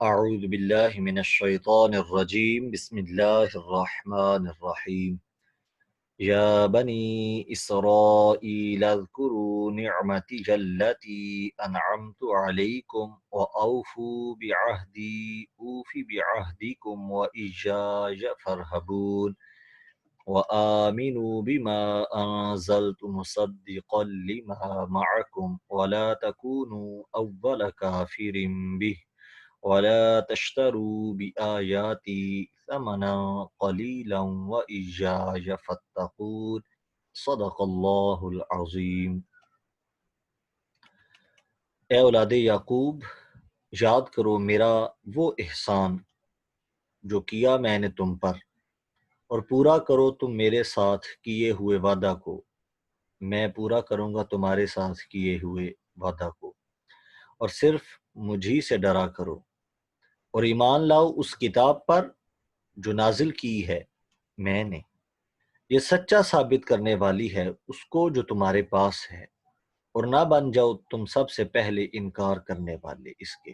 اعوذ باللہ من الشیطان الرجیم بسم اللہ الرحمن الرحیم یا بنی اسرائیل اذکروا نعمتی التي انعمت علیکم واوفوا بعہدی اوف بعہدکم وإیاي فارہبون وآمنوا بما انزلت مصدقا لما معکم ولا تکونوا اول کافر به ولا تشتروا بآياتي ثمنا قليلا وإياي فاتقون صدق اللہ العظیم۔ اے اولاد یعقوب، یاد کرو میرا وہ احسان جو کیا میں نے تم پر، اور پورا کرو تم میرے ساتھ کیے ہوئے وعدہ کو، میں پورا کروں گا تمہارے ساتھ کیے ہوئے وعدہ کو، اور صرف مجھی سے ڈرا کرو، اور ایمان لاؤ اس کتاب پر جو نازل کی ہے میں نے، یہ سچا ثابت کرنے والی ہے اس کو جو تمہارے پاس ہے، اور نہ بن جاؤ تم سب سے پہلے انکار کرنے والے اس کے،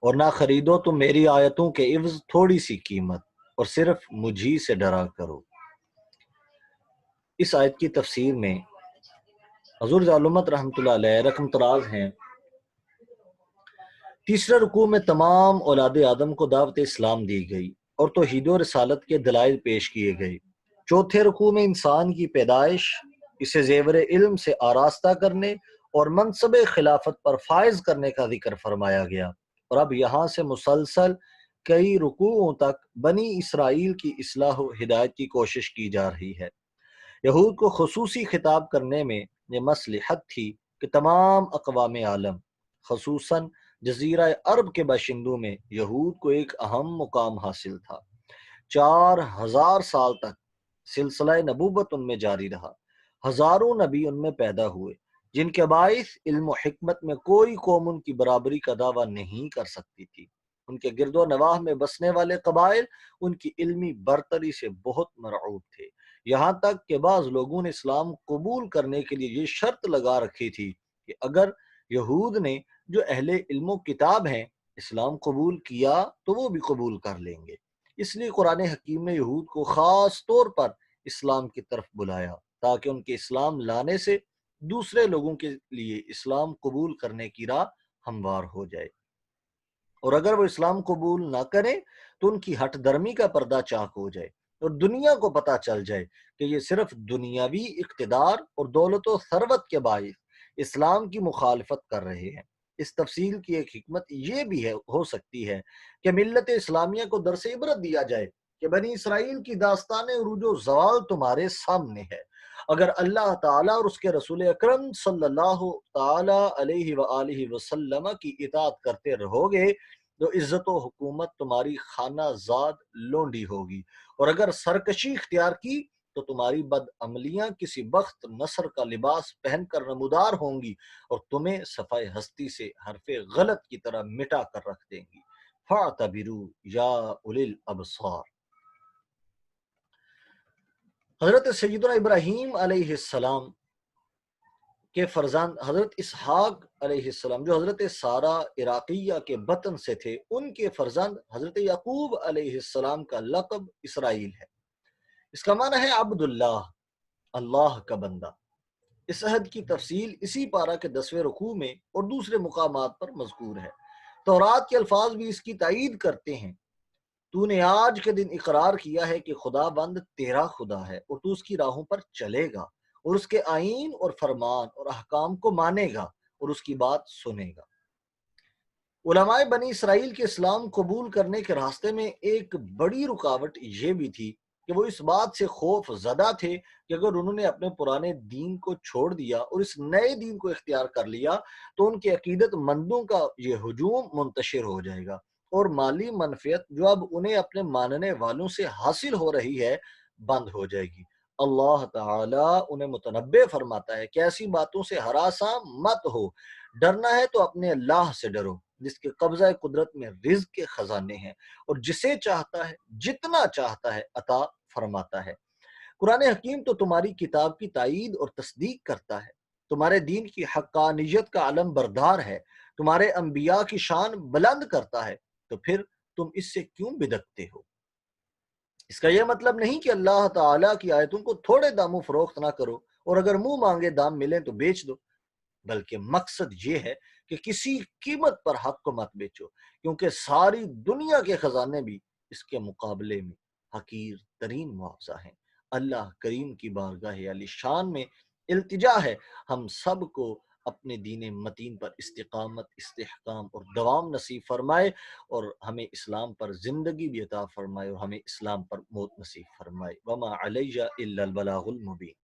اور نہ خریدو تم میری آیتوں کے عوض تھوڑی سی قیمت، اور صرف مجھی سے ڈرا کرو۔ اس آیت کی تفسیر میں حضور ظالمت رحمۃ اللہ علیہ رقم تراز ہیں۔ تیسرے رکوع میں تمام اولاد آدم کو دعوت اسلام دی گئی اور توحید و رسالت کے دلائل پیش کیے گئے۔ چوتھے رکوع میں انسان کی پیدائش، اسے زیور علم سے آراستہ کرنے اور منصب خلافت پر فائز کرنے کا ذکر فرمایا گیا، اور اب یہاں سے مسلسل کئی رکوعوں تک بنی اسرائیل کی اصلاح و ہدایت کی کوشش کی جا رہی ہے۔ یہود کو خصوصی خطاب کرنے میں یہ مصلحت تھی کہ تمام اقوام عالم، خصوصاً جزیرہ عرب کے باشندوں میں یہود کو ایک اہم مقام حاصل تھا۔ 4000 سال تک سلسلہ نبوت ان میں جاری رہا، ہزاروں نبی ان میں پیدا ہوئے، جن کے باعث علم و حکمت میں کوئی قوم ان کی برابری کا دعویٰ نہیں کر سکتی تھی۔ ان کے گرد و نواح میں بسنے والے قبائل ان کی علمی برتری سے بہت مرعوب تھے، یہاں تک کہ بعض لوگوں نے اسلام قبول کرنے کے لیے یہ شرط لگا رکھی تھی کہ اگر یہود نے جو اہل علم و کتاب ہیں اسلام قبول کیا تو وہ بھی قبول کر لیں گے۔ اس لیے قرآن حکیم نے یہود کو خاص طور پر اسلام کی طرف بلایا تاکہ ان کے اسلام لانے سے دوسرے لوگوں کے لیے اسلام قبول کرنے کی راہ ہموار ہو جائے، اور اگر وہ اسلام قبول نہ کریں تو ان کی ہٹ درمی کا پردہ چاک ہو جائے اور دنیا کو پتہ چل جائے کہ یہ صرف دنیاوی اقتدار اور دولت و ثروت کے باعث اسلام کی مخالفت کر رہے ہیں۔ اس تفصیل کی ایک حکمت یہ بھی ہو سکتی ہے کہ ملت اسلامیہ کو درس عبرت دیا جائے کہ بنی اسرائیل کی داستان عروج و زوال تمہارے سامنے ہے۔ اگر اللہ تعالیٰ اور اس کے رسول اکرم صلی اللہ تعالیٰ علیہ وآلہ وسلم کی اطاعت کرتے رہو گے تو عزت و حکومت تمہاری خانہ زاد لونڈی ہوگی، اور اگر سرکشی اختیار کی تو تمہاری بد عملیاں کسی بخت نصر کا لباس پہن کر نمودار ہوں گی اور تمہیں صفحہ ہستی سے حرف غلط کی طرح مٹا کر رکھ دیں گی۔ فَاعْتَبِرُوا یا اُولِي الْأَبْصَارِ۔ حضرت سیدنا ابراہیم علیہ السلام کے فرزند حضرت اسحاق علیہ السلام جو حضرت سارہ عراقیہ کے بطن سے تھے، ان کے فرزند حضرت یعقوب علیہ السلام کا لقب اسرائیل ہے۔ اس کا معنی ہے عبداللہ، اللہ کا بندہ۔ اس عہد کی تفصیل اسی پارہ کے 10ویں رکوع میں اور دوسرے مقامات پر مذکور ہے۔ تورات کے الفاظ بھی اس کی تائید کرتے ہیں۔ تو نے آج کے دن اقرار کیا ہے کہ خدا بند تیرا خدا ہے، اور تو اس کی راہوں پر چلے گا اور اس کے آئین اور فرمان اور احکام کو مانے گا اور اس کی بات سنے گا۔ علماء بنی اسرائیل کے اسلام قبول کرنے کے راستے میں ایک بڑی رکاوٹ یہ بھی تھی کہ وہ اس بات سے خوف زدہ تھے کہ اگر انہوں نے اپنے پرانے دین کو چھوڑ دیا اور اس نئے دین کو اختیار کر لیا تو ان کے عقیدت مندوں کا یہ ہجوم منتشر ہو جائے گا، اور مالی منفعت جو اب انہیں اپنے ماننے والوں سے حاصل ہو رہی ہے بند ہو جائے گی۔ اللہ تعالیٰ انہیں متنبع فرماتا ہے کہ ایسی باتوں سے ہراساں مت ہو، ڈرنا ہے تو اپنے اللہ سے ڈرو جس کے قبضہ قدرت میں رزق کے خزانے ہیں اور جسے چاہتا ہے جتنا چاہتا ہے عطا فرماتا ہے۔ قرآن حکیم تو تمہاری کتاب کی تائید اور تصدیق کرتا ہے، تمہارے دین کی حقانیت کا علم بردار ہے، تمہارے انبیاء کی شان بلند کرتا ہے، تو پھر تم اس سے کیوں بدکتے ہو؟ اس کا یہ مطلب نہیں کہ اللہ تعالیٰ کی آیتوں کو تھوڑے داموں فروخت نہ کرو اور اگر منہ مانگے دام ملیں تو بیچ دو، بلکہ مقصد یہ ہے کہ کسی قیمت پر حق کو مت بیچو، کیونکہ ساری دنیا کے خزانے بھی اس کے مقابلے میں حقیر ترین معاوضہ ہیں۔ اللہ کریم کی بارگاہ علی شان میں التجا ہے ہم سب کو اپنے دین متین پر استقامت، استحکام اور دوام نصیب فرمائے، اور ہمیں اسلام پر زندگی بھی عطا فرمائے اور ہمیں اسلام پر موت نصیب فرمائے۔ وما علیہ الا البلاغ المبین۔